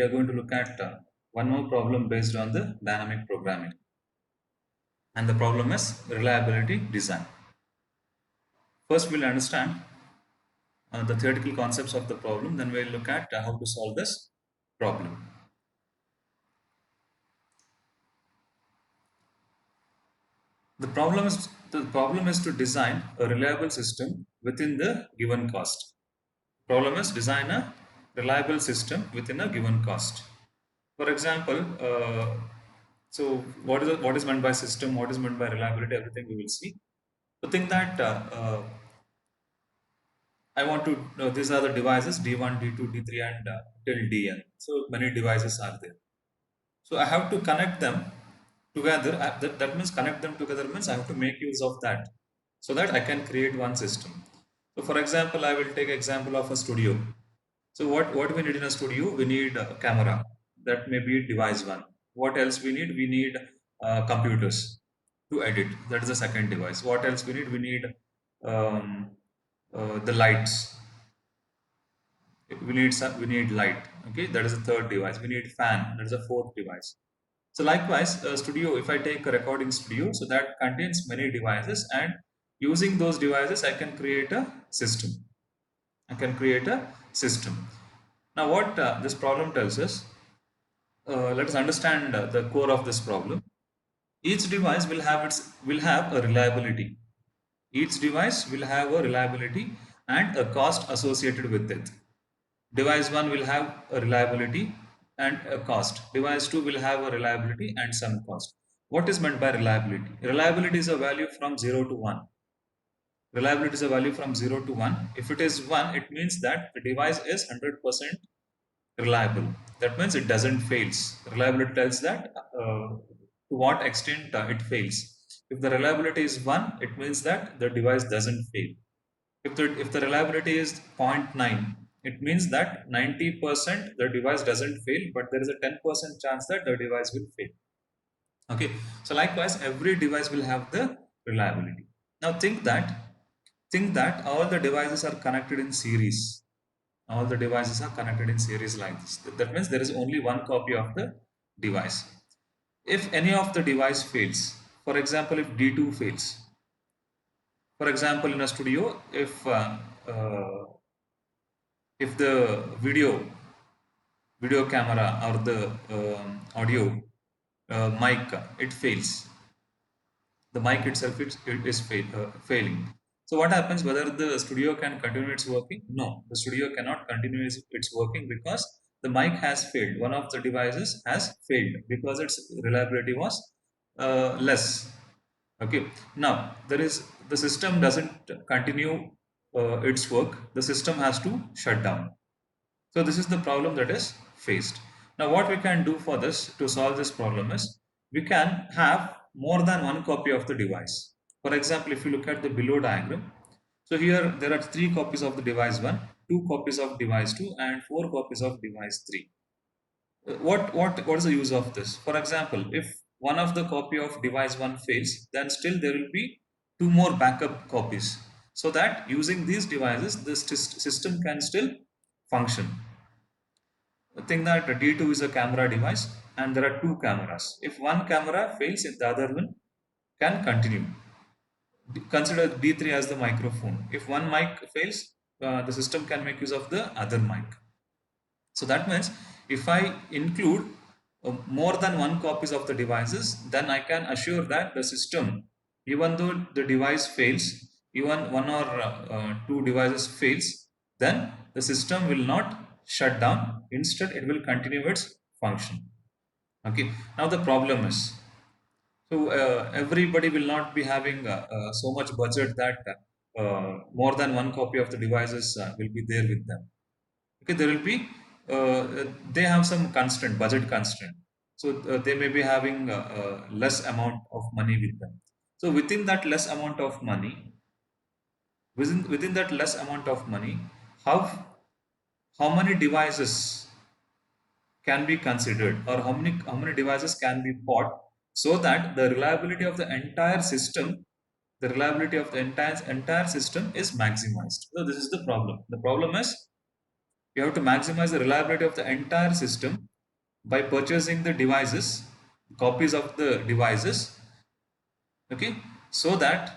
We are going to look at one more problem based on the dynamic programming. And the problem is reliability design. First, we'll understand the theoretical concepts of the problem, then we'll look at how to solve this problem. The problem is to design a reliable system within the given cost. Problem is design a reliable system within a given cost. For example, so what is meant by system, what is meant by reliability, everything we will see. The thing that I want to know, these are the devices D1, D2, D3, and till DN. So many devices are there. So I have to connect them together. That means connect them together means I have to make use of that so that I can create one system. So for example, I will take example of a studio. So what we need in a studio? We need a camera. That may be device one. What else we need? We need computers to edit. That is the second device. What else we need? We need um, the lights. We need light. Okay, that is the third device. We need fan. That is the fourth device. So likewise, a studio, if I take a recording studio, so that contains many devices, and using those devices I can create a system. I can create a system. Now what this problem tells us, let us understand the core of this problem. Each device will have a reliability. Each device will have a reliability and a cost associated with it. Device 1 will have a reliability and a cost. Device 2 will have a reliability and some cost. What is meant by reliability? Reliability is a value from 0 to 1. Reliability is a value from 0 to 1. If it is 1, it means that the device is 100% reliable. That means it doesn't fails. Reliability tells that to what extent it fails. If the reliability is 1, it means that the device doesn't fail. If the reliability is zero point 0.9, it means that 90% the device doesn't fail, but there is a 10% chance that the device will fail. Okay, so likewise, every device will have the reliability. Now think that all the devices are connected in series. All the devices are connected in series like this. That means there is only one copy of the device. If any of the device fails, for example, if D2 fails, for example, in a studio, if the video camera or the audio mic it fails, the mic itself is failing. So what happens? Whether the studio can continue its working? No, the studio cannot continue its working because the mic has failed. One of the devices has failed because its reliability was less. Okay, now the system doesn't continue its work. The system has to shut down. So this is the problem that is faced. Now what we can do for this to solve this problem is we can have more than one copy of the device. For example, if you look at the below diagram, so here there are 3 copies of the device 1, 2 copies of device 2, and 4 copies of device 3. What is the use of this? For example, if one of the copy of device 1 fails, then still there will be 2 more backup copies, so that using these devices the system can still function. Think that D2 is a camera device and there are 2 cameras. If one camera fails, the other one can continue. Consider D3 as the microphone. If one mic fails, the system can make use of the other mic. So that means if I include more than one copies of the devices, then I can assure that the system, even though the device fails, even one or 2 devices fails, then the system will not shut down. Instead, it will continue its function. Okay. Now the problem is, so everybody will not be having so much budget that more than one copy of the devices will be there with them. Okay, there will be they have some constraint, budget constraint. So they may be having less amount of money with them. So within that less amount of money, within that less amount of money, how how many devices can be considered, or how many devices can be bought, so that the reliability of the entire system, the reliability of the entire system is maximized. So this is the problem. The problem is you have to maximize the reliability of the entire system by purchasing the devices, copies of the devices, okay, so that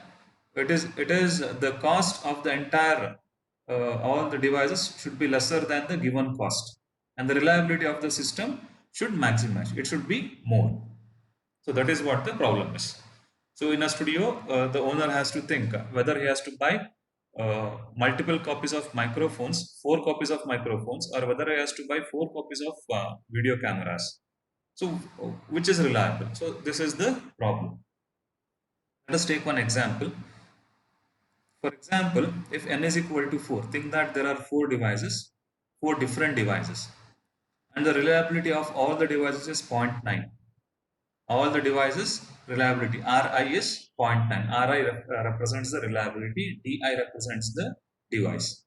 it is the cost of the entire all the devices should be lesser than the given cost, and the reliability of the system should maximize, it should be more. So that is what the problem is. So in a studio, the owner has to think whether he has to buy multiple copies of microphones, four copies of microphones, or whether he has to buy four copies of video cameras. So which is reliable? So this is the problem. Let us take one example. For example, if n is equal to 4, think that there are four devices, four different devices, and the reliability of all the devices is zero point 0.9. All the devices reliability Ri is zero point 0.9. Ri represents the reliability, Di represents the device.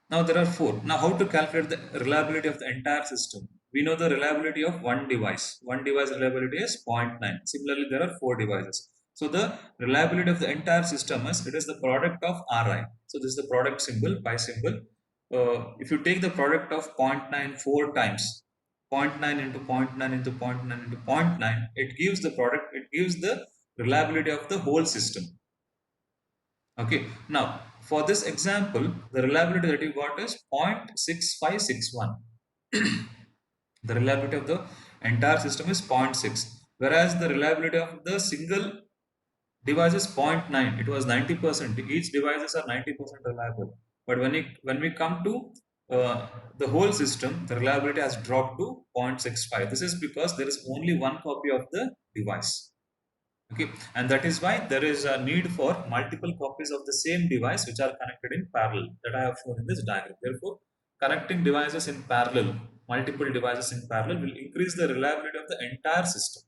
Now there are four. Now how to calculate the reliability of the entire system? We know the reliability of one device. One device reliability is 0.9. Similarly, there are four devices. So the reliability of the entire system is, it is the product of Ri. So this is the product symbol, pi symbol. If you take the product of 0.9 four times, zero point 0.9 into 0.9 into 0.9 into 0.9, it gives the product, it gives the reliability of the whole system. Okay, now for this example, the reliability that you got is 0.6561. The reliability of the entire system is zero point 0.6, whereas the reliability of the single device is 0.9. It was 90%. Each devices are 90% reliable. But when we come to the whole system, the reliability has dropped to 0.65. This is because there is only one copy of the device. Okay, and that is why there is a need for multiple copies of the same device which are connected in parallel, that I have shown in this diagram. Therefore, connecting devices in parallel, multiple devices in parallel, will increase the reliability of the entire system.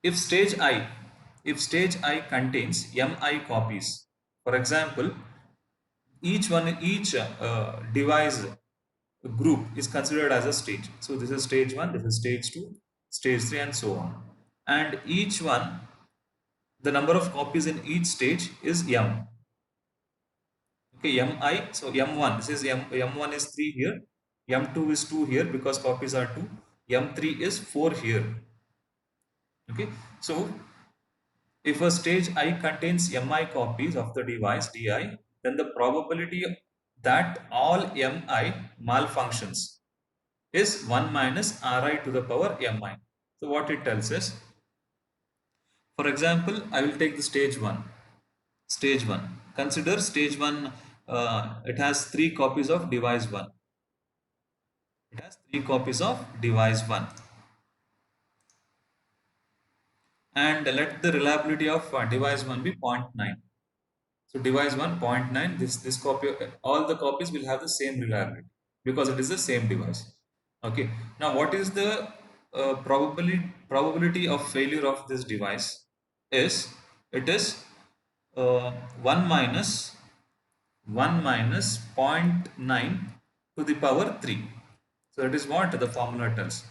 if stage i if stage I contains mi copies, for example, each device group is considered as a stage. So this is stage 1, this is stage 2, stage 3, and so on. And each one, the number of copies in each stage is m. Okay, mi. So m1, this is m1 is 3 here, m2 is 2 here because copies are 2, m3 is 4 here. Okay, so if a stage I contains mi copies of the device di, then the probability that all mi malfunctions is 1 minus ri to the power mi. So what it tells us, for example, I will take the stage 1. Stage 1. Consider stage 1, it has 3 copies of device 1. It has 3 copies of device 1. And let the reliability of device 1 be 0.9. So device 1 0.9, this copy, all the copies will have the same reliability because it is the same device. Okay. Now what is the probability of failure of this device? It is 1 minus 0.9 to the power 3. So that is what the formula tells.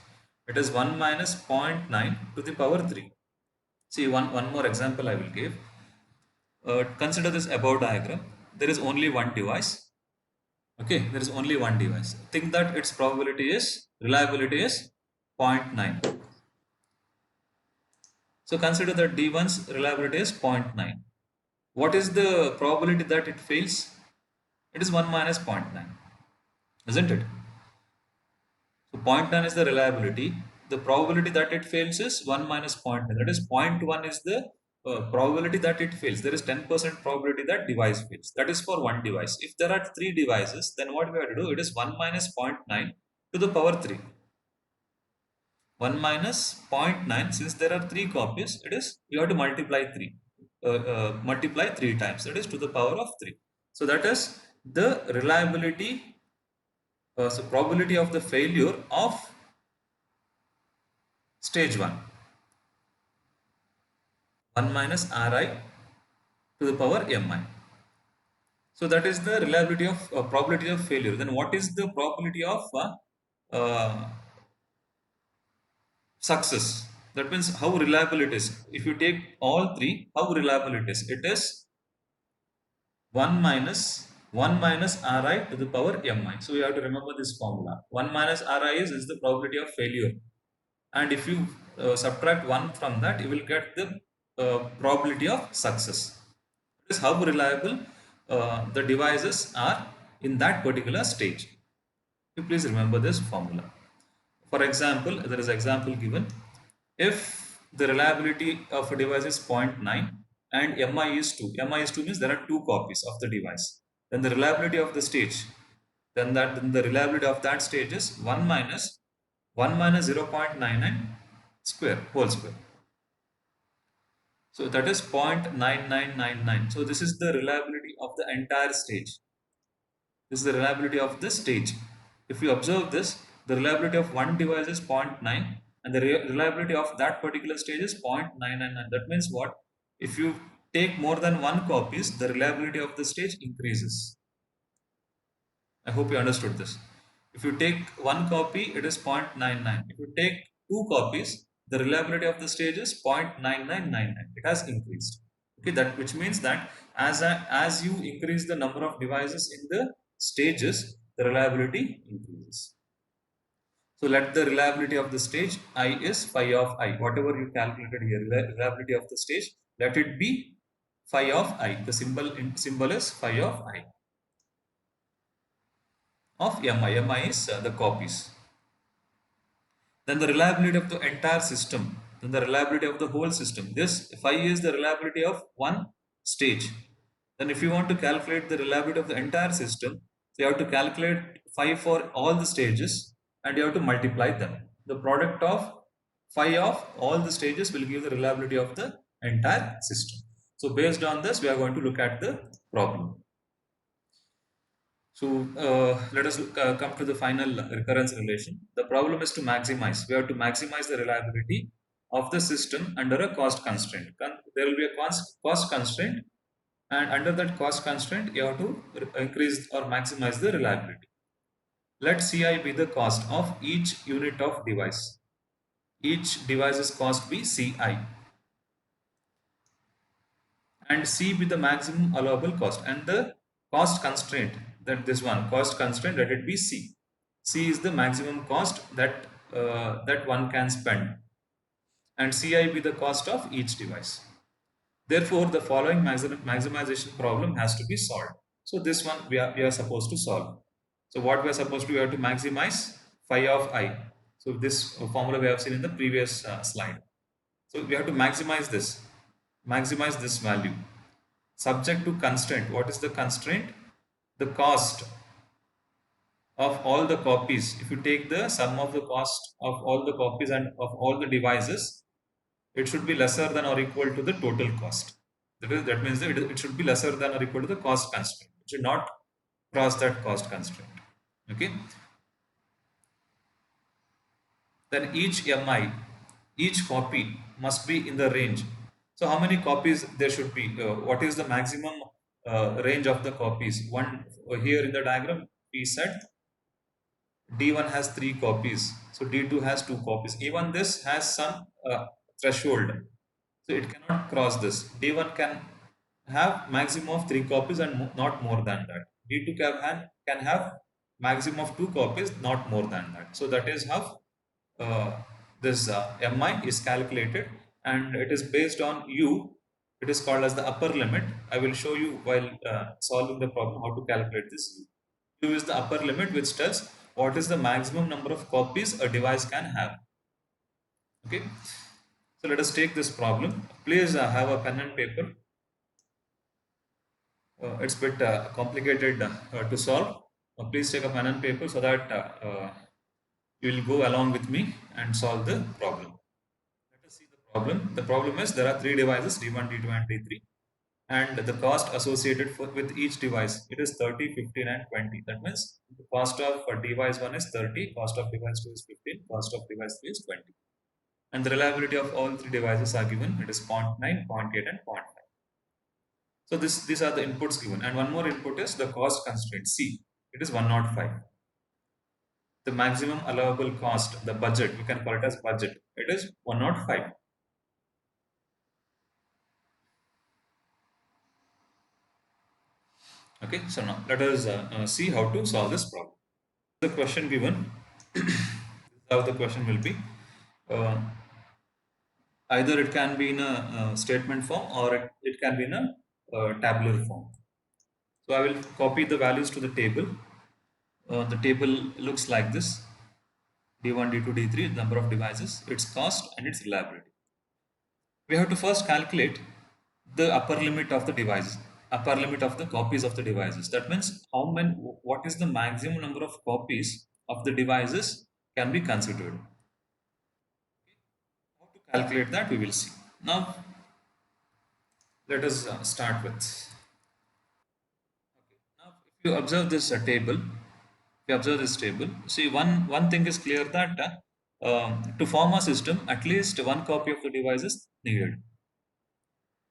It is 1 minus 0.9 to the power 3. See, one more example I will give. Consider this above diagram. There is only one device. Okay, there is only one device. Think that its reliability is 0.9. So consider that D1's reliability is 0.9. What is the probability that it fails? It is 1 minus 0.9, isn't it? So 0.9 is the reliability. The probability that it fails is 1 minus 0.9. That is 0.1 is the probability that it fails. There is 10% probability that device fails. That is for one device. If there are 3 devices, then what we have to do? It is 1 minus 0.9 to the power 3. 1 minus 0.9, since there are 3 copies, it is, you have to multiply 3. Multiply 3 times. That is to the power of 3. So that is the reliability, so probability of the failure of stage 1. 1 minus Ri to the power mi. So that is the reliability of probability of failure. Then what is the probability of success? That means how reliable it is. If you take all 3, how reliable it is? It is 1 minus 1 minus Ri to the power Mi. So you have to remember this formula. 1 minus Ri is the probability of failure. And if you subtract 1 from that, you will get the probability of success. This is how reliable the devices are in that particular stage. You please remember this formula. For example, there is example given. If the reliability of a device is 0.9 and Mi is 2, Mi is 2 means there are two copies of the device. Then the reliability of the stage, then the reliability of that stage is 1 minus 0.99 square whole square. So that is 0.9999. So this is the reliability of the entire stage. This is the reliability of the stage. If you observe this, the reliability of one device is 0.9 and the reliability of that particular stage is 0.999. That means what? If you take more than one copies, the reliability of the stage increases. I hope you understood this. If you take one copy, it is 0.99. If you take two copies, the reliability of the stage is 0.9999. It has increased. Okay, that which means that as you increase the number of devices in the stages, the reliability increases. So let the reliability of the stage I is phi of I. Whatever you calculated here, reliability of the stage, let it be phi of I. The symbol is phi of I of Mi. Mi is the copies. Then the reliability of the entire system, then the reliability of the whole system. This phi is the reliability of one stage. Then if you want to calculate the reliability of the entire system, so you have to calculate phi for all the stages and you have to multiply them. The product of phi of all the stages will give the reliability of the entire system. So based on this, we are going to look at the problem. So let us come to the final recurrence relation. The problem is to maximize. We have to maximize the reliability of the system under a cost constraint. There will be a cost constraint, and under that cost constraint, you have to increase or maximize the reliability. Let Ci be the cost of each unit of device. Each device's cost be Ci, and C be the maximum allowable cost, and the cost constraint, that this one cost constraint, let it be C. C is the maximum cost that that one can spend, and Ci be the cost of each device. Therefore, the following maximization problem has to be solved. So this one we are supposed to solve. So what we are supposed to, we have to maximize phi of I. So this formula we have seen in the previous slide. So we have to maximize this value subject to constraint. What is the constraint? The cost of all the copies. If you take the sum of the cost of all the copies and of all the devices, it should be lesser than or equal to the total cost. That means that it should be lesser than or equal to the cost constraint. It should not cross that cost constraint. Okay. Then each Mi, each copy must be in the range. So how many copies there should be? What is the maximum range of the copies? One here in the diagram we said D1 has 3 copies, so D2 has 2 copies. Even this has some threshold, so it cannot cross this. D1 can have maximum of 3 copies and not more than that. D2 can have maximum of 2 copies, not more than that. So that is how this Mi is calculated, and it is based on U. It is called as the upper limit. I will show you while solving the problem how to calculate this U. U is the upper limit, which tells what is the maximum number of copies a device can have. Okay, so let us take this problem. Please have a pen and paper. It's a bit complicated to solve. Please take a pen and paper so that you will go along with me and solve the problem. Let us see the problem. The problem is there are 3 devices, D1, D2 and D3, and the cost associated with each device, it is 30, 15 and 20. That means the cost of device 1 is 30, cost of device 2 is 15, cost of device 3 is 20. And the reliability of all 3 devices are given. It is 0.9, 0.8 and 0.5. So these are the inputs given, and one more input is the cost constraint C. It is 105. The maximum allowable cost, the budget, we can call it as budget, it is 105. Okay, so now let us see how to solve this problem. The question given, this is how the question will be. Uh, Either it can be in a statement form, or it can be in a tabular form. So I will copy the values to the table. The table looks like this: D1, D2, D3, number of devices, its cost, and its reliability. We have to first calculate the upper limit of the devices, upper limit of the copies of the devices. That means what is the maximum number of copies of the devices can be considered. How to calculate that we will see. Now let us start with. Now if you observe this table, if you observe this table, see one thing is clear that to form a system, at least one copy of the device is needed.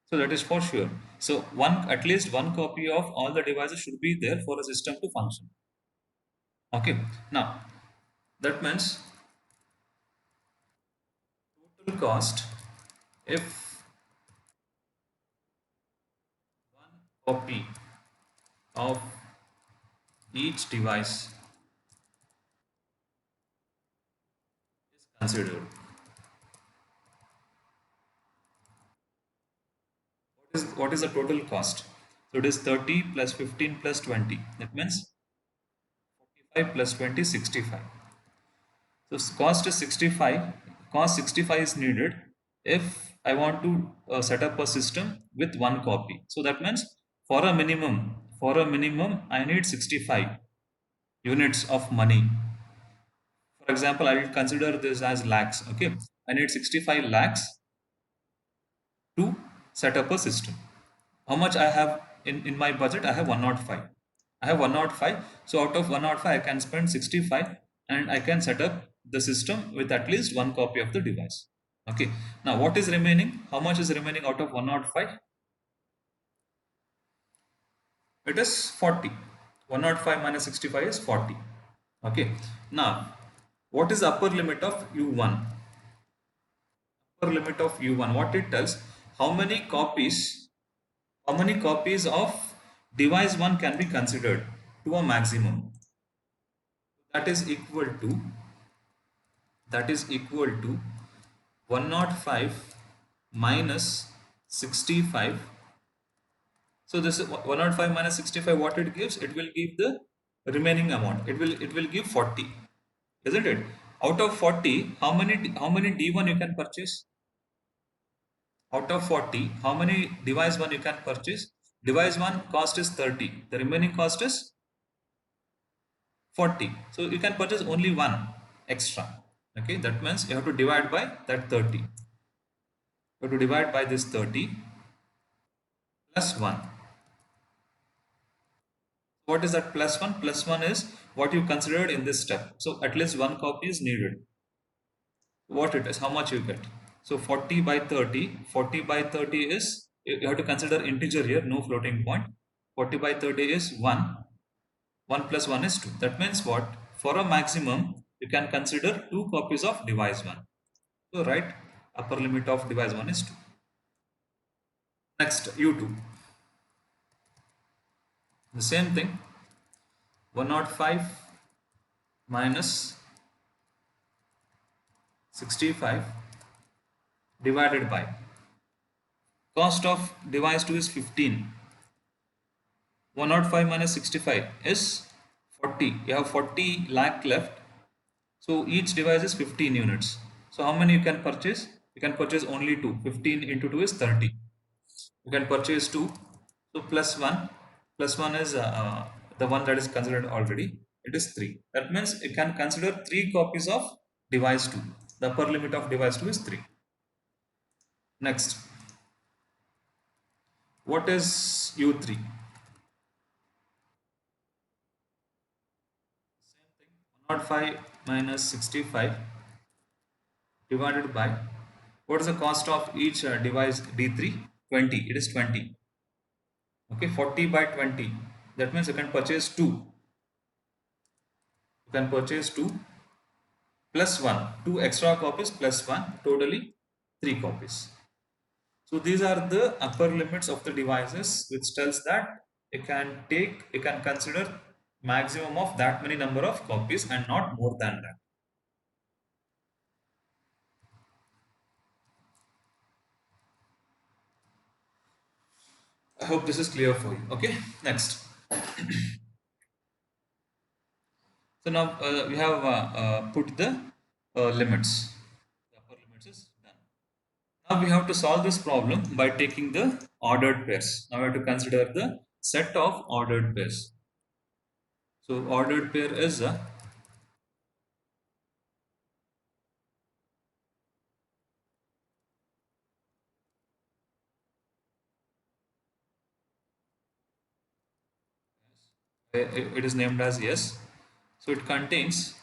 So that is for sure. So at least one copy of all the devices should be there for a system to function. Okay. Now that means total cost, if one copy of each device is considered, what is the total cost? So it is 30 plus 15 plus 20. That means 45 plus 20, 65. So cost is 65. Cost 65 is needed if I want to set up a system with one copy. So that means for a minimum, I need 65 units of money. For example, I will consider this as lakhs. Okay, I need 65 lakhs to set up a system. How much I have in my budget? I have 105. I have 105. So out of 105, I can spend 65 and I can set up the system with at least one copy of the device. Okay. Now what is remaining? How much is remaining out of 105? It is 40. 105 minus 65 is 40. Okay. Now what is the upper limit of U1? Upper limit of U1. What it tells? How many copies how many copies of device 1 can be considered to a maximum? That is equal to 105 minus 65. So this is 105 minus 65. What it gives? It will give the remaining amount. It will give 40, isn't it? Out of 40, how many D1 you can purchase? Out of 40, how many device 1 you can purchase? Device 1 cost is 30. The remaining cost is 40. So you can purchase only one extra. Okay, that means you have to divide by that 30. You have to divide by this 30 plus 1. What is that plus 1? Plus 1 is what you considered in this step. So at least one copy is needed. What it is, how much you get. So 40 by 30. 40 by 30 is, you have to consider integer here, no floating point. 40 by 30 is 1. 1 plus 1 is 2. That means what? For a maximum, you can consider 2 copies of device 1. So write upper limit of device 1 is 2. Next, U2. The same thing. 105 minus 65 divided by cost of device 2 is 15. 105 minus 65 is 40. You have 40 lakh left. So each device is 15 units. So how many you can purchase? You can purchase only 2. 15 into 2 is 30. You can purchase 2. So plus 1. Plus 1 is the one that is considered already. It is 3. That means you can consider 3 copies of device 2. The upper limit of device 2 is 3. Next. What is U3? 105 minus 65 divided by, what is the cost of each device D3? 20. It is 20. Okay, 40 by 20. That means you can purchase 2. You can purchase 2 plus 1. 2 extra copies plus 1. Totally 3 copies. So these are the upper limits of the devices, which tells that you can consider maximum of that many number of copies and not more than that. I hope this is clear for you. Okay, next. So now we have put the limits. The upper limits is done. Now we have to solve this problem by taking the ordered pairs. Now we have to consider the set of ordered pairs. So ordered pair is it is named as S. So it contains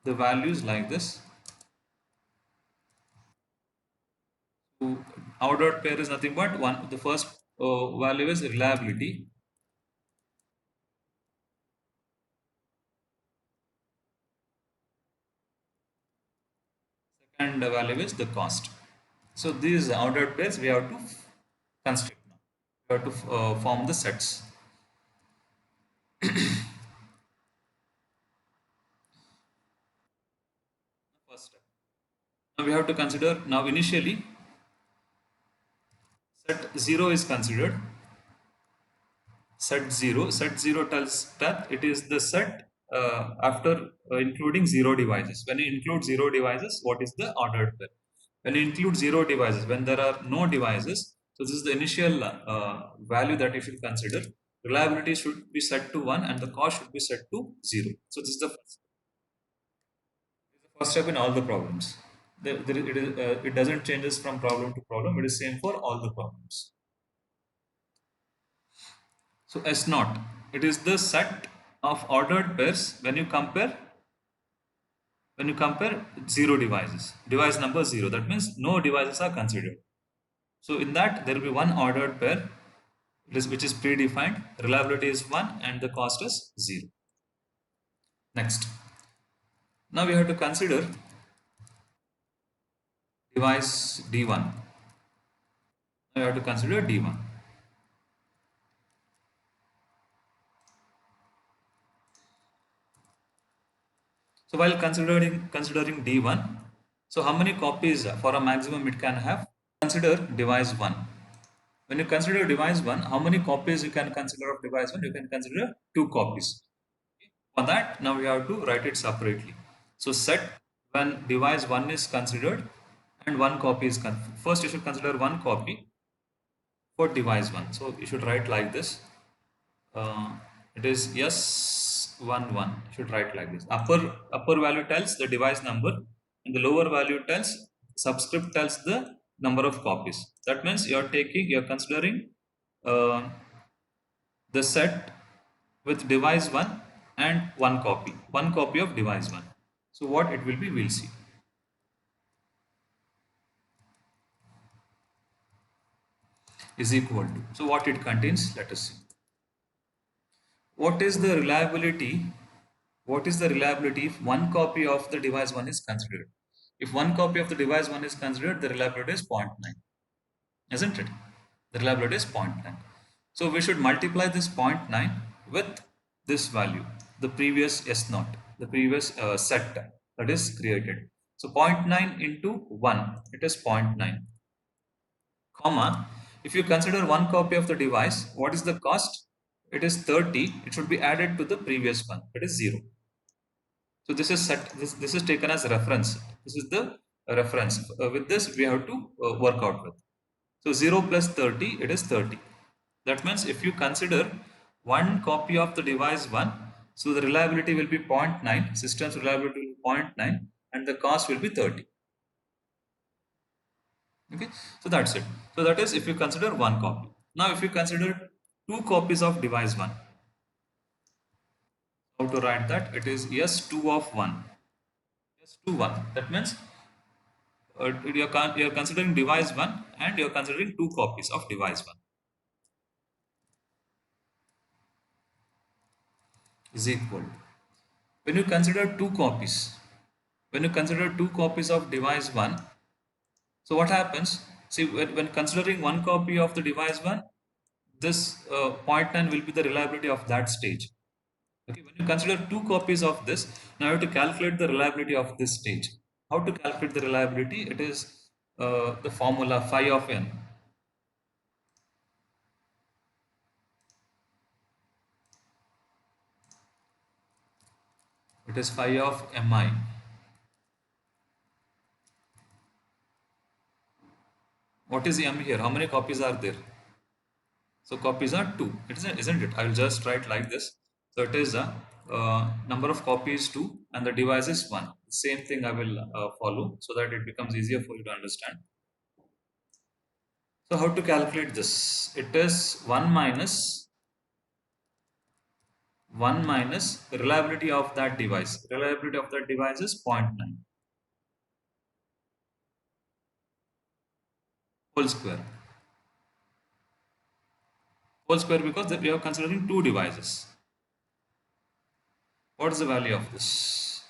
the values like this. So ordered pair is nothing but one. The first value is reliability. Second value is the cost. So these ordered pairs we have to construct now. We have to form the sets. First step. Now we have to consider now initially set 0 is considered. Set 0 tells that it is the set after including 0 devices. When you include 0 devices, what is the ordered pair? When you include 0 devices, when there are no devices, so this is the initial value that you should consider. Reliability should be set to 1 and the cost should be set to 0. So this is the first step in all the problems. It doesn't changes from problem to problem. It is same for all the problems. So S naught, it is the set of ordered pairs when you compare 0 devices, device number 0. That means no devices are considered. So in that there will be one ordered pair which is predefined. Reliability is 1 and the cost is 0. Next. Now we have to consider device D1. Now we have to consider D1. So while considering D1, so how many copies for a maximum it can have? Consider device 1. When you consider device 1, how many copies you can consider of device 1? You can consider 2 copies. For that, now we have to write it separately. So set when device 1 is considered and 1 copy is first you should consider 1 copy for device 1. So you should write like this. It is S11. You should write like this. Upper value tells the device number and the lower value tells subscript tells the number of copies. That means you're considering uh, the set with device 1 and one copy of device 1. So what it will be, we'll see. Is equal to, so what it contains, let us see. What is the reliability? What is the reliability if one copy of the device 1 is considered? If one copy of the device 1 is considered, the reliability is 0.9, isn't it? The reliability is 0.9. So we should multiply this 0.9 with this value, the previous S naught, the previous set that is created. So 0.9 into 1, it is 0.9, comma, if you consider one copy of the device, what is the cost? It is 30. It should be added to the previous one, it is 0. So this is set. This is taken as reference. This is the reference. With this, we have to work out with. So 0 plus 30, it is 30. That means if you consider one copy of the device 1, so the reliability will be 0.9, system's reliability will be 0.9, and the cost will be 30. Okay, so that's it. So that is if you consider one copy. Now if you consider two copies of device 1, how to write that? It is S2 of 1. S2 1. That means you're considering device 1 and you're considering two copies of device 1 is equal. When you consider two copies, of device 1, so what happens? See, when considering one copy of the device 1, this point 0.9 will be the reliability of that stage. Okay, when you consider two copies of this, now you have to calculate the reliability of this stage. How to calculate the reliability? It is the formula phi of n. It is phi of mi. What is m here? How many copies are there? So copies are 2, isn't it? I will just write like this. So it is a number of copies 2 and the device is 1. Same thing I will follow so that it becomes easier for you to understand. So how to calculate this? It is 1 minus reliability of that device. Reliability of that device is 0.9 whole square. Whole square because we are considering two devices. What is the value of this?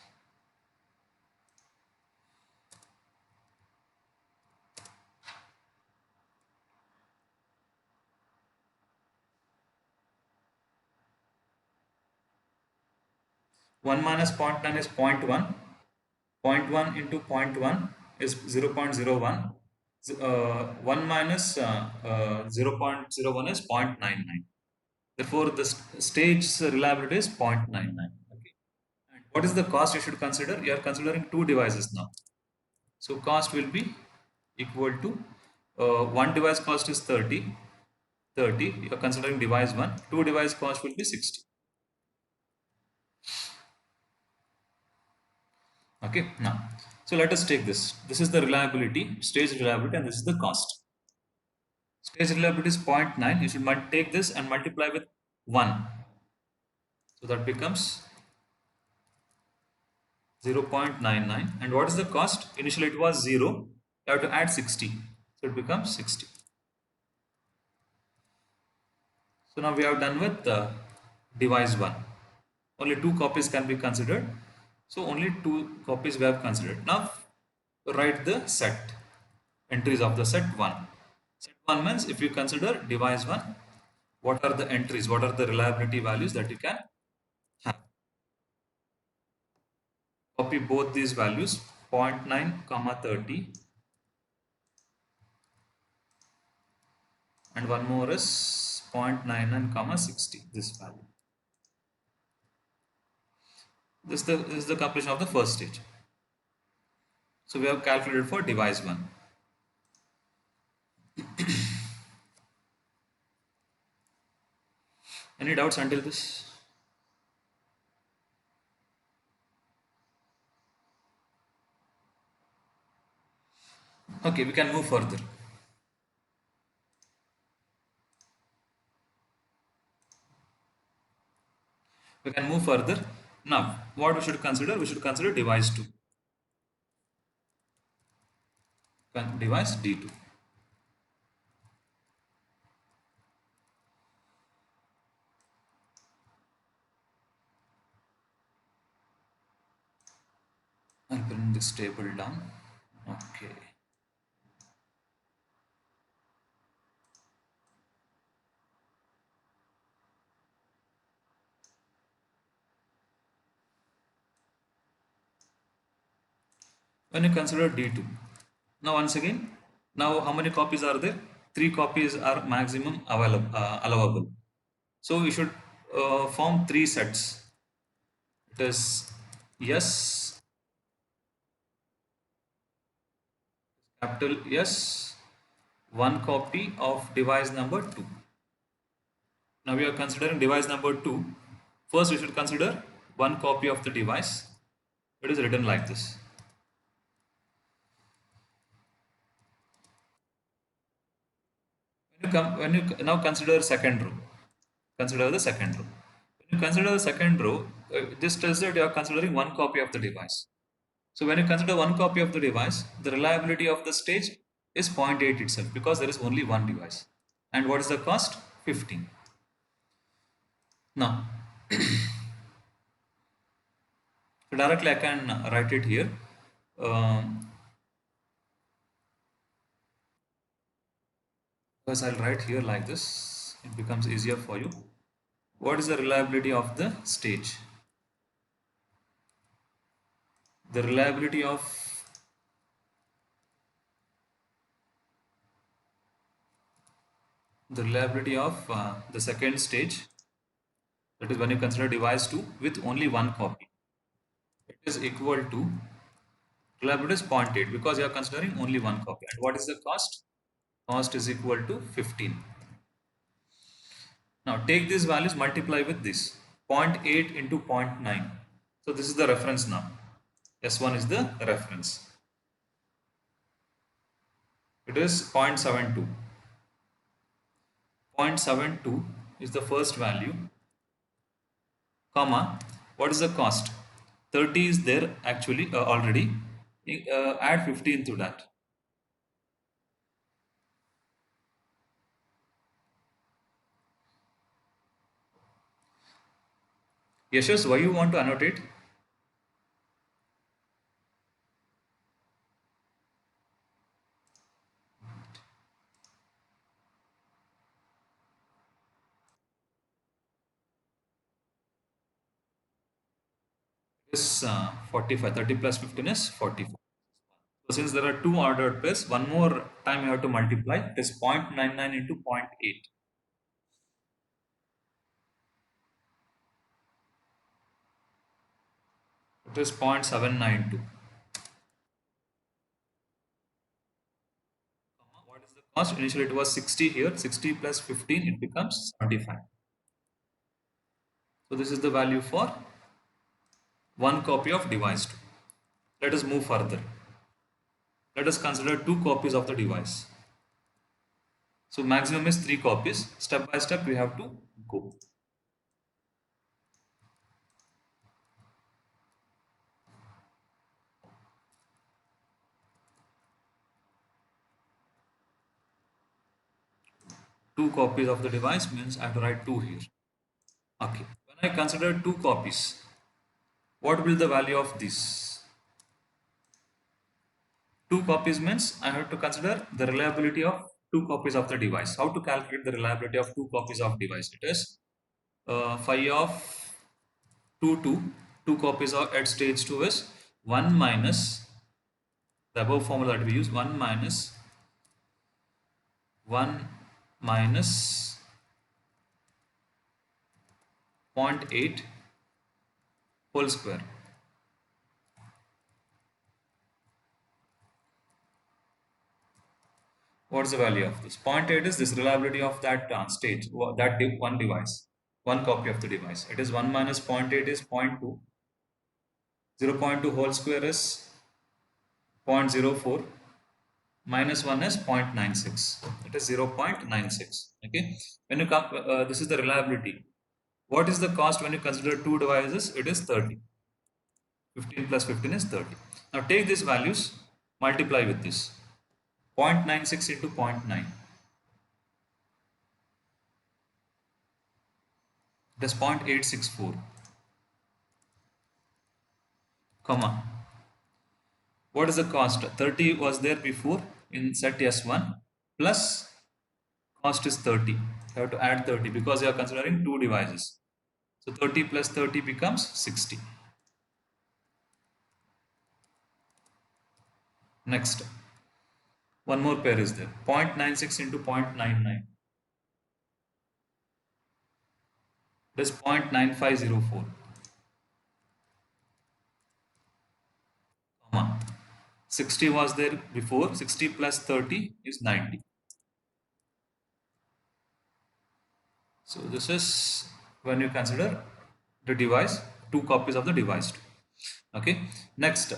1 minus 0.9 is 0.1. 0.1 into 0.1 is 0.01. 1 minus 0.01 is 0.99. Therefore, the stage reliability is 0.99. Okay. And what is the cost you should consider? You are considering two devices now. So cost will be equal to one device cost is 30. You are considering device 1. Two device cost will be 60. Okay, now, so let us take this. This is the reliability, stage reliability, and this is the cost. Stage reliability is 0.9. You should take this and multiply with 1. So that becomes 0.99. And what is the cost? Initially it was 0. You have to add 60. So it becomes 60. So now we have done with device 1. Only two copies can be considered. So only two copies we have considered. Now write the set entries of the set 1. Set 1 means if you consider device 1, what are the entries, what are the reliability values that you can have. Copy both these values 0.9 comma 30 and one more is 0.99 comma 60, this value. This is the completion of the first stage. So we have calculated for device 1. Any doubts until this? Okay, we can move further. We can move further. Now, what we should consider? We should consider device 2. Device D2. I'll bring this table down. Okay. When you consider D2, now once again, now how many copies are there? 3 copies are maximum allowable. So we should form 3 sets. It is yes, capital yes, 1 copy of device number 2. Now we are considering device number 2. First we should consider 1 copy of the device. It is written like this. When you now consider second row, consider the second row. When you consider the second row, this tells that you are considering 1 copy of the device. So when you consider 1 copy of the device, the reliability of the stage is 0.8 itself because there is only one device. And what is the cost? 15. Now, directly I can write it here. Because I'll write here like this. it becomes easier for you. What is the reliability of the stage? The reliability of the second stage, that is when you consider device 2 with only one copy, it is equal to reliability is 0.8 because you are considering only one copy. And what is the cost? Cost is equal to 15. Now take these values, multiply with this, 0.8 into 0.9. So this is the reference now. S1 is the reference. It is 0.72. 0.72 is the first value, comma, what is the cost? 30 is there actually already. Add 15 to that. Yashas, why you want to annotate? It is 45. 30 plus 15 is 44. So since there are two ordered pairs, one more time you have to multiply. It is 0.99 into 0.8. It is 0.792. What is the cost? Initially it was 60 here. 60 plus 15, it becomes 75. So this is the value for one copy of device 2. Let us move further. Let us consider two copies of the device. So maximum is 3 copies. Step by step we have to go. Two copies of the device means I have to write 2 here. Okay. When I consider 2 copies, what will the value of this? 2 copies means I have to consider the reliability of 2 copies of the device. How to calculate the reliability of 2 copies of device? It is phi of 2 copies of at stage 2 is 1 minus the above formula that we use, 1 minus 0.8 whole square. What's the value of this? 0.8 is this reliability of that stage, that one device, one copy of the device. It is 1 minus 0.8 is 0.2. 0.2 whole square is 0.04. Minus 1 is 0.96. It is 0.96. Okay. When you come, this is the reliability. What is the cost when you consider two devices? It is 30. 15 plus 15 is 30. Now take these values, multiply with this. 0.96 into 0.9. It is 0.864. Comma. What is the cost? 30 was there before in set S1 plus cost is 30. You have to add 30 because you are considering two devices. So 30 plus 30 becomes 60. Next, one more pair is there. 0.96 into 0.99. It is 0.9504. Comma. 60 was there before. 60 plus 30 is 90. So this is when you consider the device, two copies of the device. Okay. Next,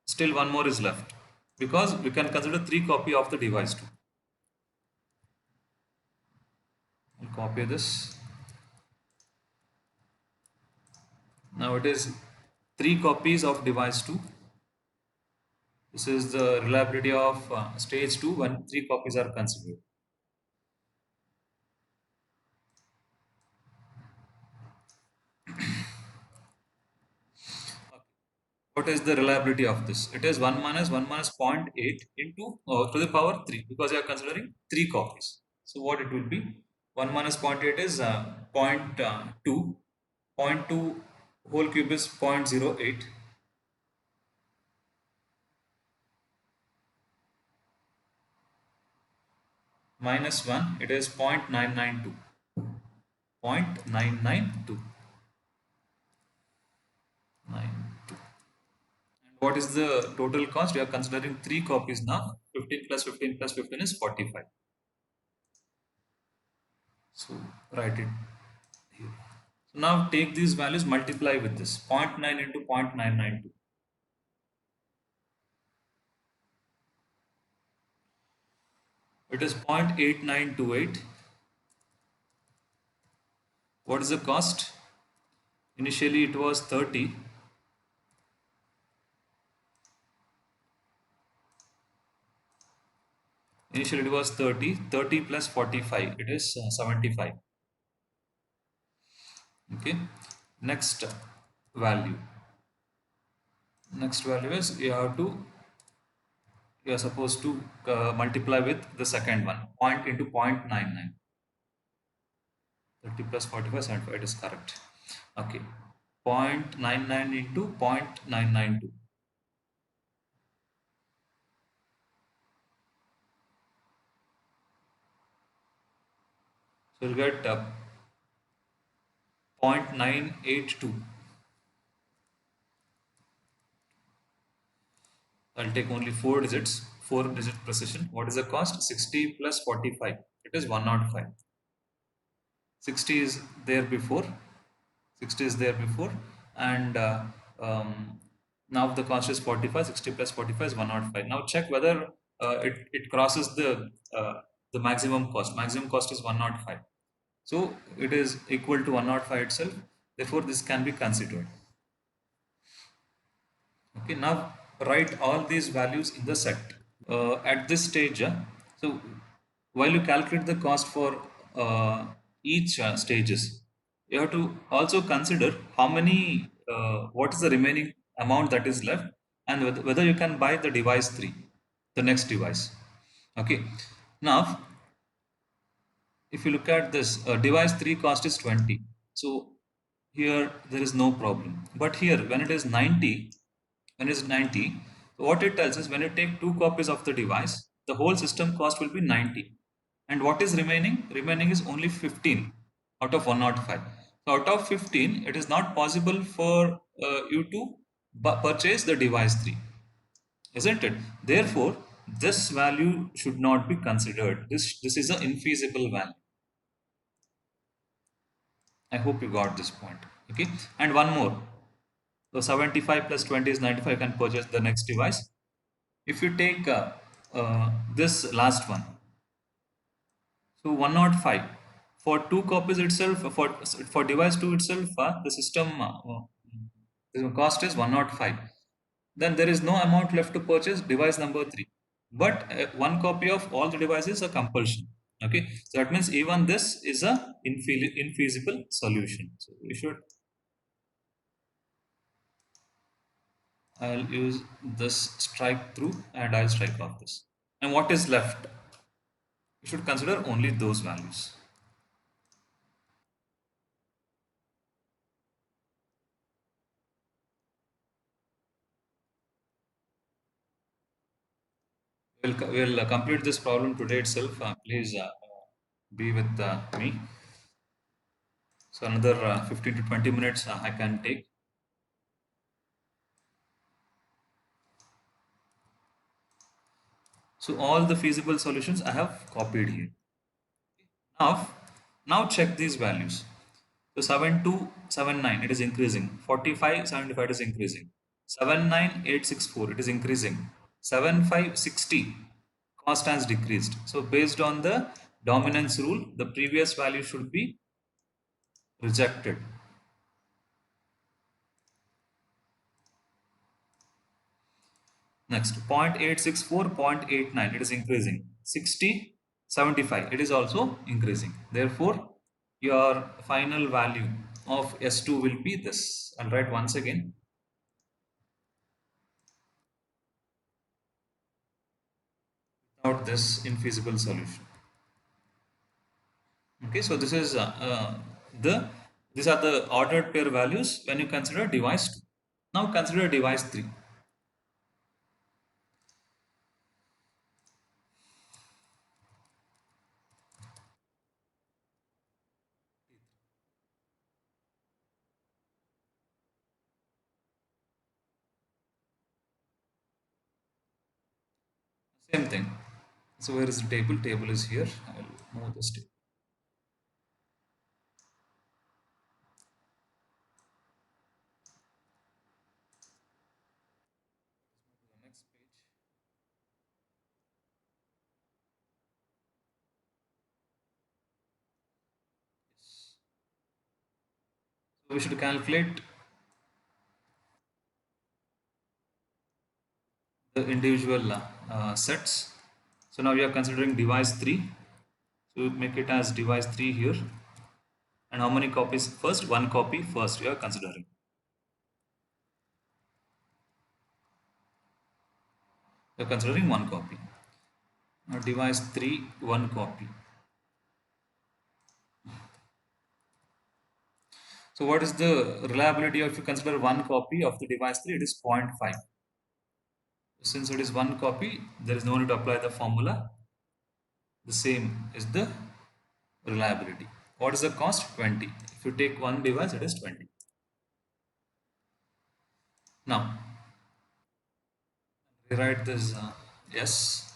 still one more is left because we can consider 3 copy of the device too. I'll copy this. Now it is 3 copies of device 2. This is the reliability of stage 2 when 3 copies are considered. What is the reliability of this? It is 1 minus 0.8 into to the power 3 because you are considering 3 copies. So what it will be? 1 minus point 0.8 is point 2. Point 2 whole cube is 0.08. Minus 1, it is 0.992. 0.992. And what is the total cost? We are considering 3 copies now. 15 plus 15 plus 15 is 45. So write it here. So now take these values, multiply with this. Zero point 0.9 into 0.992. It is 0.8928. What is the cost? Initially it was 30. Initially it was 30. 30 plus 45. It is 75. Okay. Next value. Next value is you are supposed to multiply with the second one. Point into 0.99. 30 plus 45, 75. It is correct. Okay. 0.99 into 0.992. So you'll get 0.982. I'll take only 4 digits, 4-digit precision. What is the cost? 60 plus 45. It is 105. 60 is there before. 60 is there before, and now the cost is 45. 60 plus 45 is 105. Now check whether it crosses the maximum cost. Maximum cost is 105. So it is equal to 105 itself. Therefore, this can be considered. Okay, now write all these values in the set. At this stage, so while you calculate the cost for each stages, you have to also consider how many, what is the remaining amount that is left, and whether you can buy the device 3, the next device. Okay, now if you look at this, device 3 cost is 20. So here there is no problem. But here, when it is 90, what it tells us, when you take 2 copies of the device, the whole system cost will be 90. And what is remaining? Remaining is only 15 out of 105. So out of 15, it is not possible for you to purchase the device 3, isn't it? Therefore, this value should not be considered. This is an infeasible value. I hope you got this point. Okay, and one more. So 75 plus 20 is 95. You can purchase the next device. If you take this last one, so 105 for 2 copies itself, for device 2 itself, the system the cost is 105. Then there is no amount left to purchase device number 3. But 1 copy of all the devices is a compulsion. Okay, so that means even this is a infeasible solution. So we should, I'll use this strike through and I'll strike off this. And what is left? You should consider only those values. We'll complete this problem today itself. Please be with me. So another 15 to 20 minutes I can take. So all the feasible solutions I have copied here. Now, now check these values. So 7279 it is increasing. 4575 it is increasing. 79864 it is increasing. 7560 cost has decreased. So based on the dominance rule, the previous value should be rejected. Next 0.864, 0.89 it is increasing. 60, 75 it is also increasing. Therefore, your final value of S2 will be this. I'll write once again. Without this infeasible solution. Okay, so this is the these are the ordered pair values when you consider device 2. Now consider device 3. Same thing. So where is the table? Table is here. I will move this table. The next page. Yes. So we should calculate the individual sets. So now we are considering device 3. So make it as device 3 here. And how many copies? First, one copy first we are considering. We are considering one copy. Now device 3, one copy. So what is the reliability if you consider one copy of the device 3? It is 0.5. Since it is one copy, there is no need to apply the formula. The same is the reliability. What is the cost? 20. If you take one device, it is 20. Now, rewrite this yes.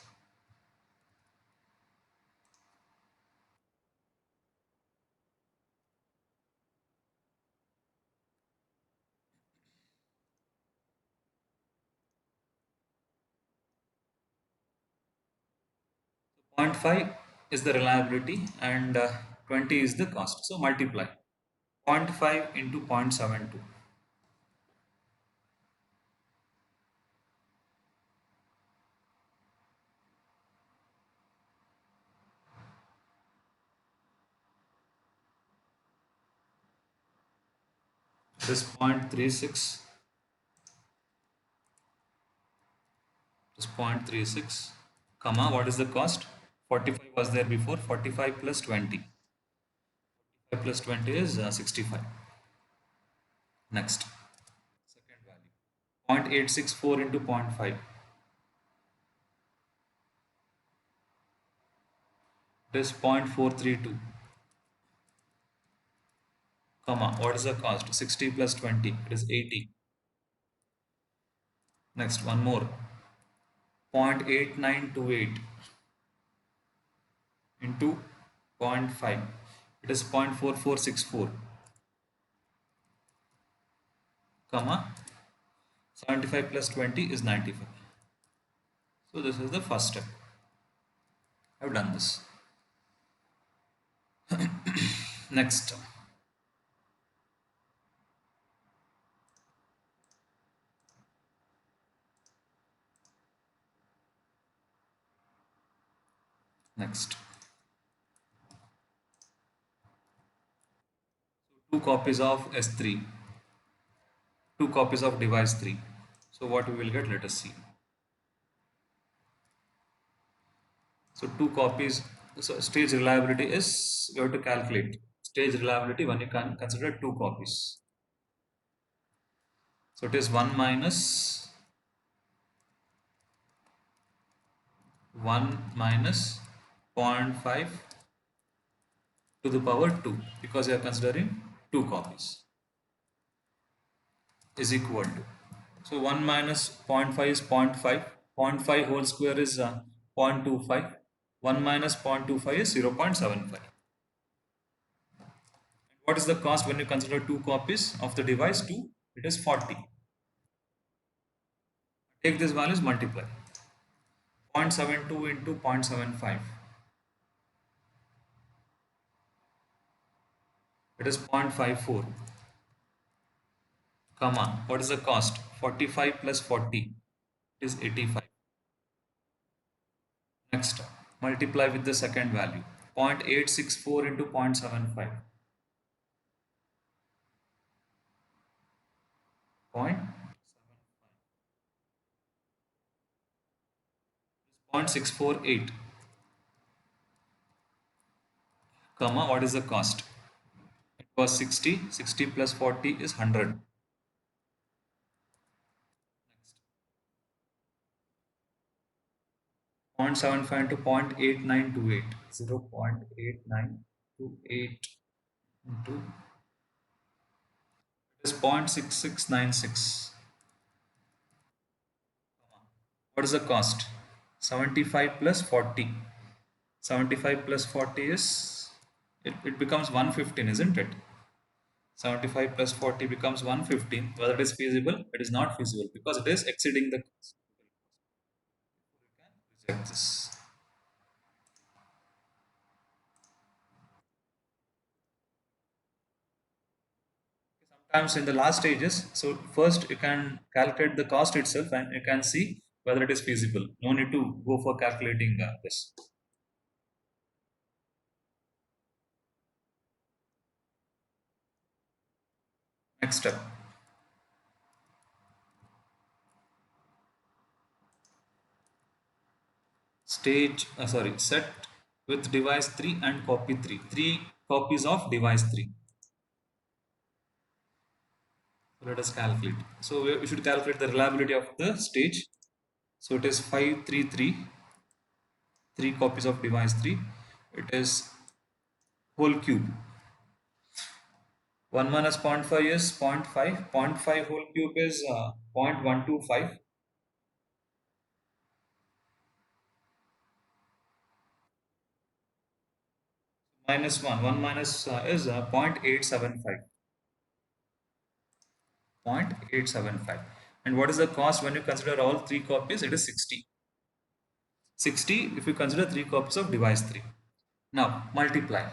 0.5 is the reliability and 20 is the cost. So multiply 0.5 into 0.72. This 0.36 is 0.36, comma, what is the cost? 45 was there before, 45 plus 20. 45 plus 20 is 65. Next, second value. 0.864 into 0.5. It is 0.432. Comma, what is the cost? 60 plus 20, it is 80. Next, one more. 0.8928 into zero point 0.5. It is 0.4464. Comma, 75 plus 20 is 95. So this is the first step. I've done this. Next. Next. Two copies of S3. Two copies of device 3. So what we will get, let us see. So two copies. So stage reliability is, we have to calculate stage reliability when you can consider two copies. So it is 1 minus 1 minus 0.5 to the power 2, because you are considering two copies, is equal to, so 1 minus 0.5 is 0.5, 0.5 whole square is 0.25, 1 minus 0.25 is 0.75. What is the cost when you consider two copies of the device 2? It is 40. Take this values, multiply 0.72 into 0.75. It is 0.54. Comma, what is the cost? 45 plus 40 is 85. Next, multiply with the second value. 0.864 into 0.75. 0.648. comma, what is the cost? It was 60. 60 plus 40 is 100. 0.75 to 0.8928. 0.8928 into it is 0.6696. What is the cost? 75 plus 40. 75 plus 40 is, it becomes 115, isn't it? 75 plus 40 becomes 115. Whether it is feasible, it is not feasible because it is exceeding the cost. You can reject this. Sometimes in the last stages, so first you can calculate the cost itself and you can see whether it is feasible. No need to go for calculating this. Next step. Set with device 3 and copy 3. 3 copies of device 3. Let us calculate. So we should calculate the reliability of the stage. So it is 533, 3 copies of device 3. It is whole cube. 1 minus zero point 0.5 is 0.5. 0.5 whole cube is 0.125. Minus 1. 1 minus is 0.875. 0.875. And what is the cost when you consider all 3 copies? It is 60. 60 if you consider 3 copies of device 3. Now multiply.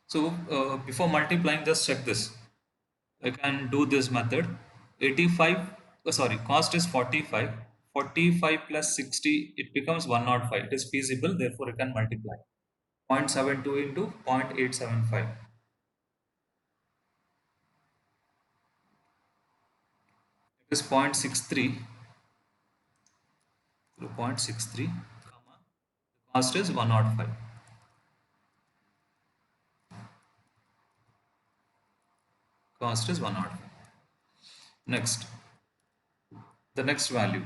So before multiplying, just check this. I can do this method. 85, cost is 45. 45 plus 60, it becomes 105. It is feasible, therefore you can multiply. 0.72 into 0.875. It is 0.63. 0.63, comma. The cost is 105. Cost is 105. Next, the next value,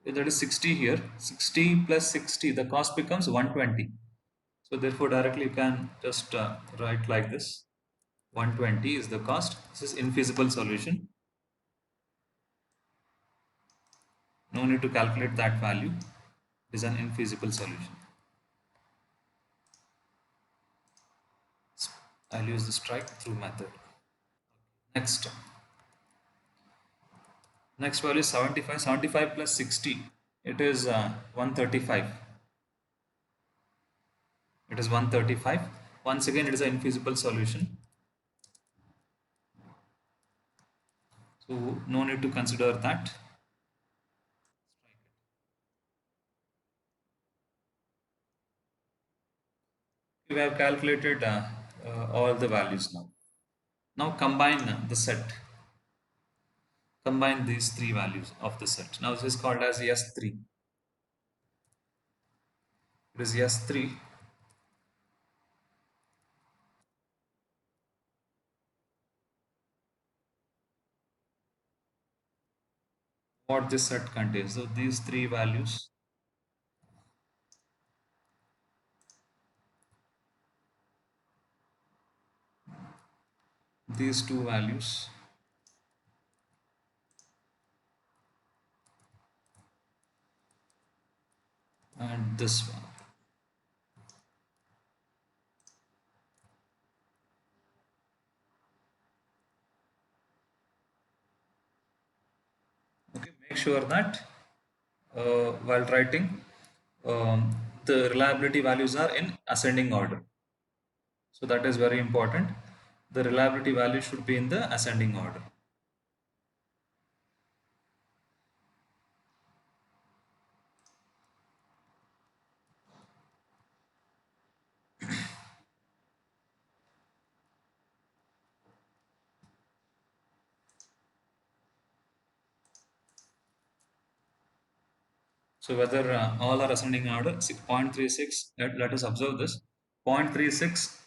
that is 60 here. 60 plus 60, the cost becomes 120. So therefore directly you can just write like this. 120 is the cost. This is infeasible solution. No need to calculate that value. It is an infeasible solution. I'll use the strike through method. Next. Next value is 75. 75 plus 60. It is 135. It is 135. Once again, it is an infeasible solution. So no need to consider that. We have calculated all the values now. Now combine the set. Combine these 3 values of the set. Now this is called as S3. It is S3. What this set contains. So these 3 values, these 2 values, and this one. Okay, make sure that while writing, the reliability values are in ascending order. So that is very important. The reliability value should be in the ascending order. So whether all are ascending order, 0.36, let us observe this. 0.36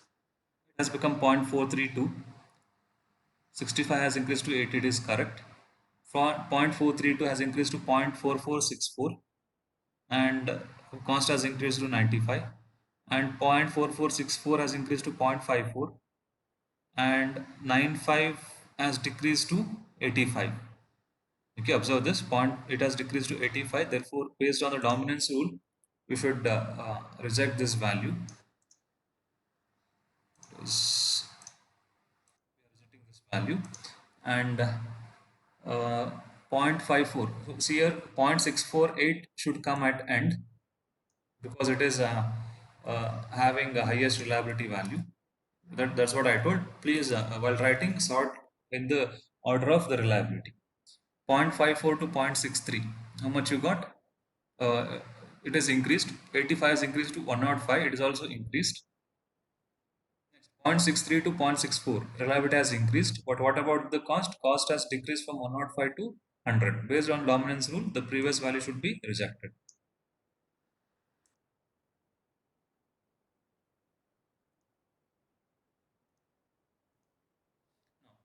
has become 0.432. 65 has increased to 80, it is correct. 0.432 has increased to 0.4464, and cost has increased to 95, and 0.4464 has increased to 0.54, and 95 has decreased to 85. Okay, observe this point, it has decreased to 85. Therefore, based on the dominance rule, we should reject this value. Is rejecting this value, and 0.54. So here 0.648 should come at end, because it is having the highest reliability value. That's what I told. Please, while writing, sort in the order of the reliability. 0.54 to 0.63. How much you got? Uh, it is increased. 85 is increased to 105. It is also increased. 0.63 to 0.64. Reliability has increased. But what about the cost? Cost has decreased from 105 to 100. Based on dominance rule, the previous value should be rejected.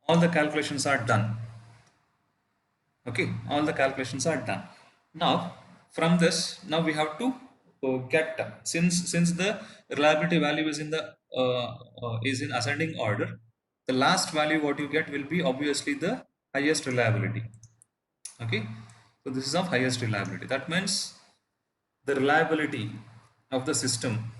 All the calculations are done. Okay, all the calculations are done. Now from this, now we have to get, since the reliability value is in the is in ascending order, the last value what you get will be obviously the highest reliability. Okay, so this is of highest reliability. That means the reliability of the system,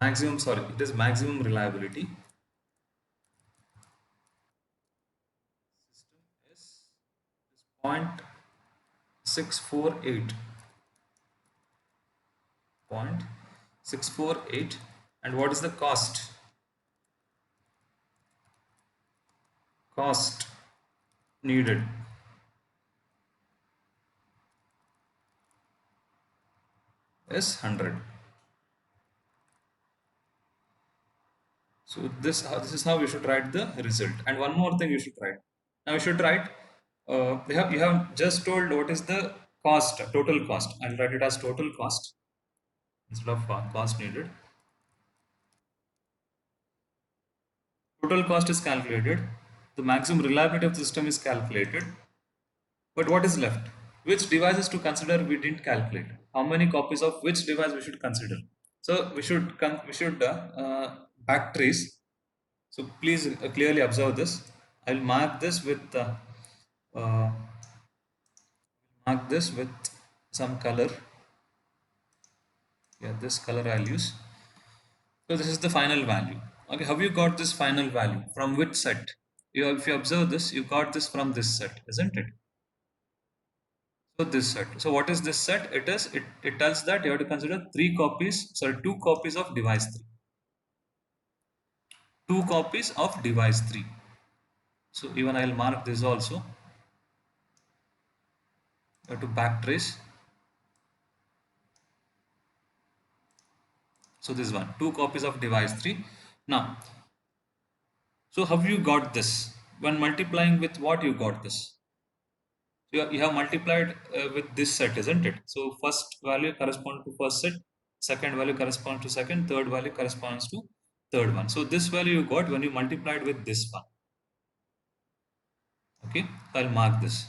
maximum, sorry, it is maximum reliability system is 0.648. 0.648. And what is the cost needed? Is 100. So this is how we should write the result. And one more thing you should write. Now you should write, you have just told what is the cost, total cost. I'll write it as total cost instead of cost needed. Total cost is calculated. The maximum reliability of the system is calculated. But what is left? Which devices to consider we didn't calculate. How many copies of which device we should consider? So we should backtrace. So please clearly observe this. I'll uh, mark this with some color. Yeah, this color I'll use. So this is the final value. Okay, how you got this final value? From which set? If you observe this, you got this from this set, isn't it? So this set. So what is this set? It tells that you have to consider two copies of device 3. Two copies of device 3. So even I'll mark this also. You have to backtrace. So this one, two copies of device 3. Now, so how you got this? When multiplying with what you got this? You have multiplied with this set, isn't it? So first value corresponds to first set, second value corresponds to second, third value corresponds to third one. So this value you got when you multiplied with this one. Okay, I'll mark this.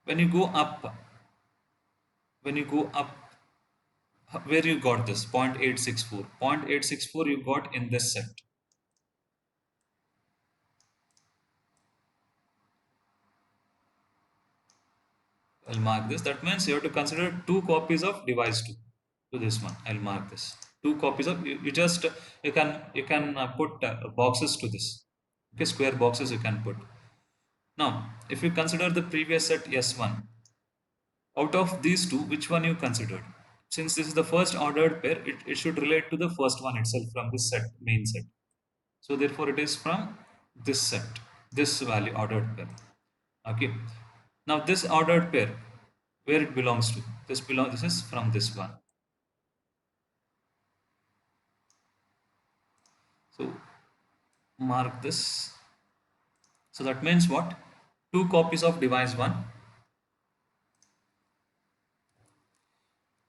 When you go up, when you go up, where you got this 0.864? 0.864 you got in this set. I'll mark this. That means you have to consider two copies of device 2. To this one, I'll mark this. Two copies of you can put boxes to this. Okay, square boxes you can put. Now, if you consider the previous set S1, out of these two, which one you considered? Since this is the first ordered pair, it should relate to the first one itself from this set, main set. So therefore, it is from this set, this value ordered pair. Okay. Now this ordered pair, where it belongs to? This is from this one. So mark this. So that means what? Two copies of device 1,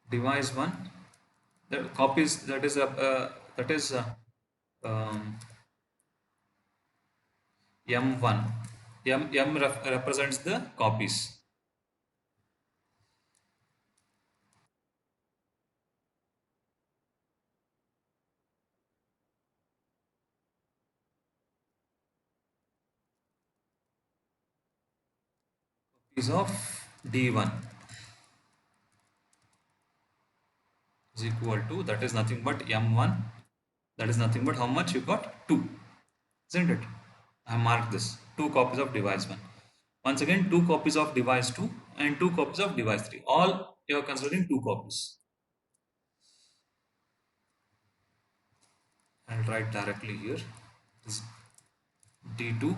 device 1, the copies, that is um, m1. M represents the copies. Copies of d1 is equal to, that is nothing but m1, that is nothing but how much you got? 2, isn't it? I marked this, two copies of device 1. Once again, two copies of device 2 and two copies of device 3, all you are considering two copies. I'll write directly here. This d2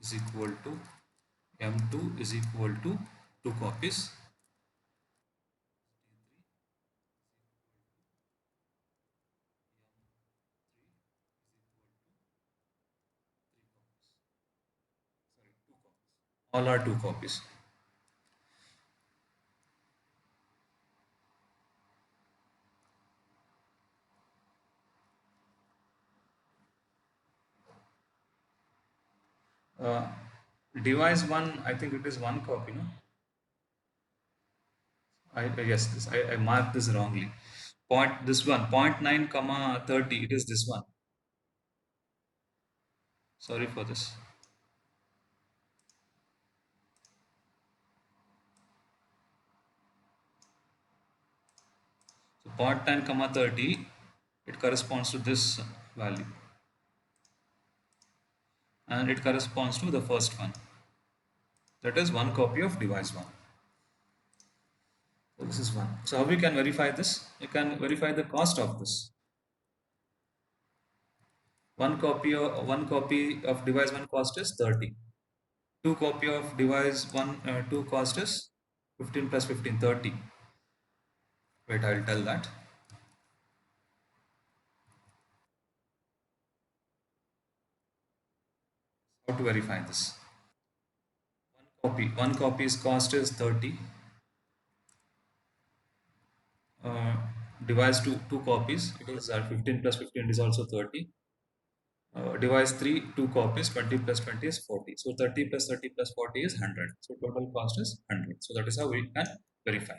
is equal to m2 is equal to two copies. All are two copies. Uh, device 1, I think it is one copy, no? Yes, I marked this wrongly. This one, point 0.9 comma 30, it is this one. Sorry for this. So point 0.9 comma 30, it corresponds to this value. And it corresponds to the first one. That is one copy of device 1. So this is one. So how we can verify this? You can verify the cost of this. One copy of device 1 cost is 30. Two copy of device 1 2 cost is 15 plus 15, 30. Wait, I'll tell that. How to verify this? One copy's cost is 30. Uh, device two copies, it is 15 plus 15 is also 30. Device 3, two copies, 20 plus 20 is 40. So 30 plus 30 plus 40 is 100. So total cost is 100. So that is how we can verify.